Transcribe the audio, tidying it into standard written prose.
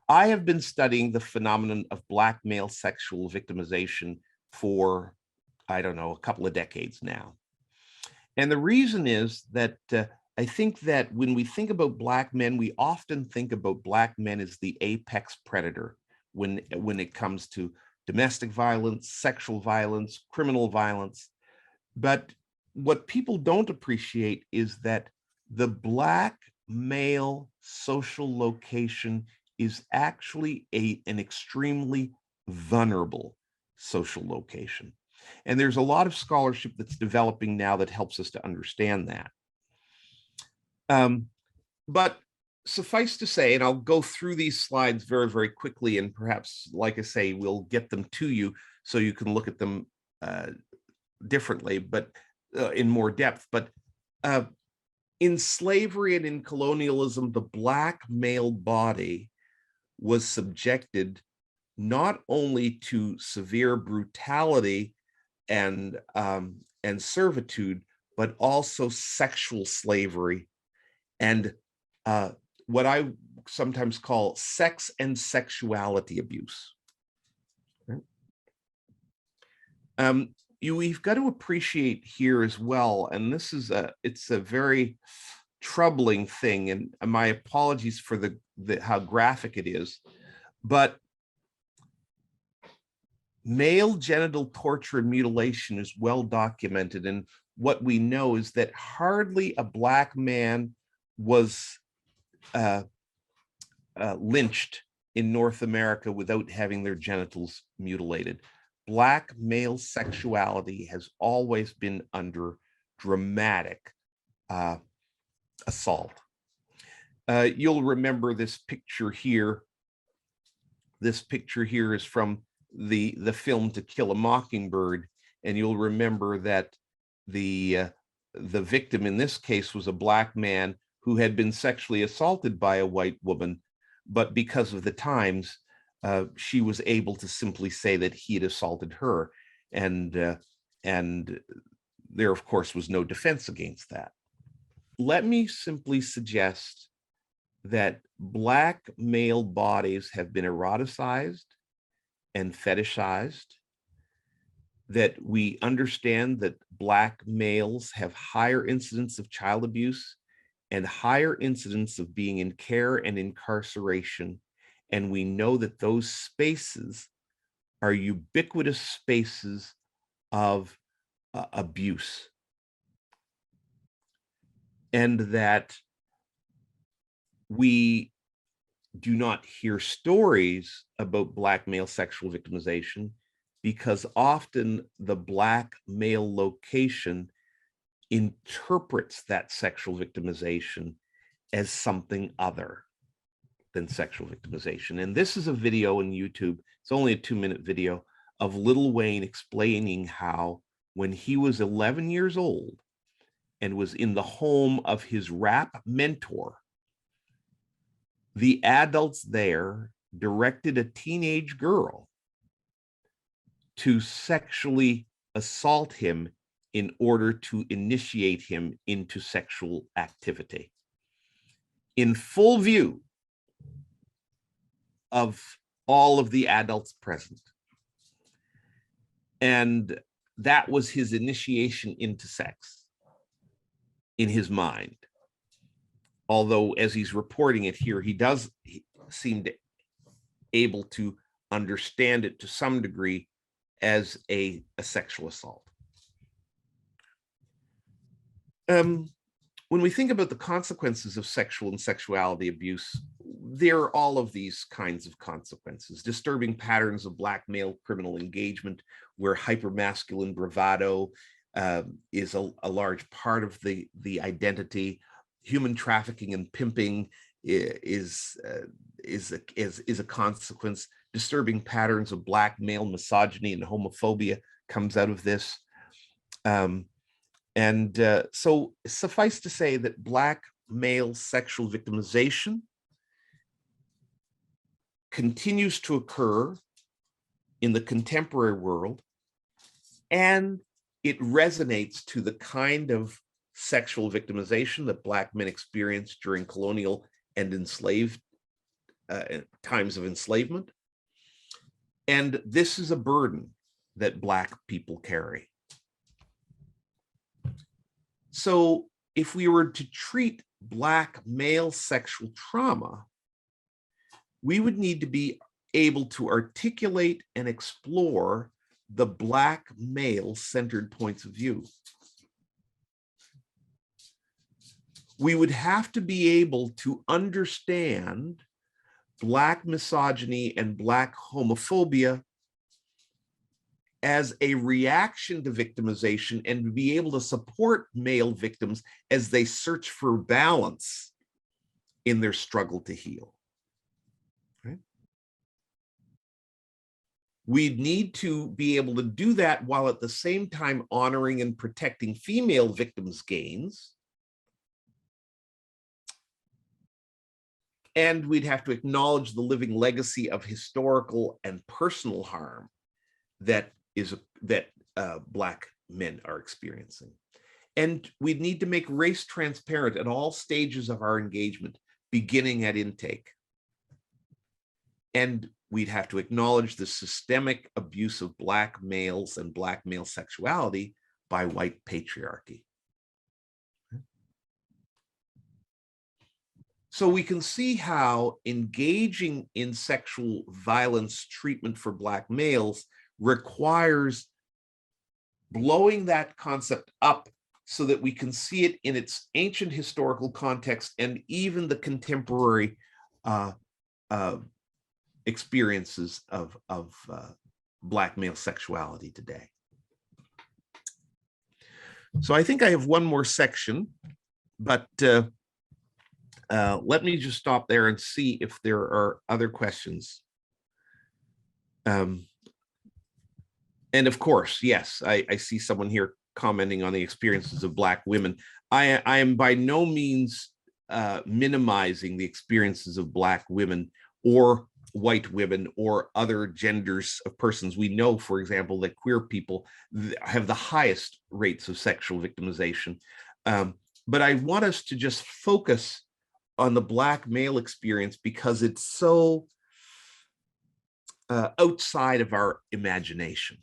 I have been studying the phenomenon of Black male sexual victimization for, I don't know, a couple of decades now. And the reason is that I think that when we think about Black men, we often think about Black men as the apex predator when it comes to domestic violence, sexual violence, criminal violence. But what people don't appreciate is that the Black male social location is actually an extremely vulnerable social location. And there's a lot of scholarship that's developing now that helps us to understand that. But suffice to say, and I'll go through these slides very, very quickly, and perhaps, like I say, we'll get them to you so you can look at them differently, but in more depth. But in slavery and in colonialism, the Black male body was subjected not only to severe brutality and servitude, but also sexual slavery and what I sometimes call sex and sexuality abuse. We've got to appreciate here as well, and this is it's a very troubling thing, and my apologies for the how graphic it is, but male genital torture and mutilation is well documented, and what we know is that hardly a Black man was lynched in North America without having their genitals mutilated. Black male sexuality has always been under dramatic assault. You'll remember this picture here. This picture here is from the film To Kill a Mockingbird, and you'll remember that the victim in this case was a Black man who had been sexually assaulted by a white woman, but because of the times, she was able to simply say that he had assaulted her, and there, of course, was no defense against that. Let me simply suggest that Black male bodies have been eroticized and fetishized, that we understand that Black males have higher incidence of child abuse and higher incidence of being in care and incarceration. And we know that those spaces are ubiquitous spaces of abuse. And that we do not hear stories about Black male sexual victimization because often the Black male location interprets that sexual victimization as something other than sexual victimization. And this is a video on YouTube. It's only a 2-minute video of Lil Wayne explaining how when he was 11 years old and was in the home of his rap mentor, the adults there directed a teenage girl to sexually assault him in order to initiate him into sexual activity in full view of all of the adults present. And that was his initiation into sex in his mind. Although, as he's reporting it here, he does seem able to understand it to some degree as a sexual assault. When we think about the consequences of sexual and sexuality abuse, there are all of these kinds of consequences. Disturbing patterns of Black male criminal engagement, where hypermasculine bravado is a large part of the identity. Human trafficking and pimping is a consequence. Disturbing patterns of Black male misogyny and homophobia comes out of this. So suffice to say that Black male sexual victimization continues to occur in the contemporary world, and it resonates to the kind of sexual victimization that Black men experienced during colonial and enslaved times of enslavement. And this is a burden that Black people carry. So if we were to treat Black male sexual trauma, we would need to be able to articulate and explore the Black male-centered points of view. We would have to be able to understand Black misogyny and Black homophobia as a reaction to victimization, and be able to support male victims as they search for balance in their struggle to heal. Right? We'd need to be able to do that while at the same time honoring and protecting female victims' gains. And we'd have to acknowledge the living legacy of historical and personal harm that Black men are experiencing. And we'd need to make race transparent at all stages of our engagement, beginning at intake. And we'd have to acknowledge the systemic abuse of Black males and Black male sexuality by white patriarchy. So we can see how engaging in sexual violence treatment for Black males requires blowing that concept up so that we can see it in its ancient historical context and even the contemporary experiences of Black male sexuality today. So I think I have one more section, but let me just stop there and see if there are other questions. And of course, yes, I see someone here commenting on the experiences of Black women. I am by no means minimizing the experiences of Black women or white women or other genders of persons. We know, for example, that queer people have the highest rates of sexual victimization. But I want us to just focus on the Black male experience because it's so outside of our imagination.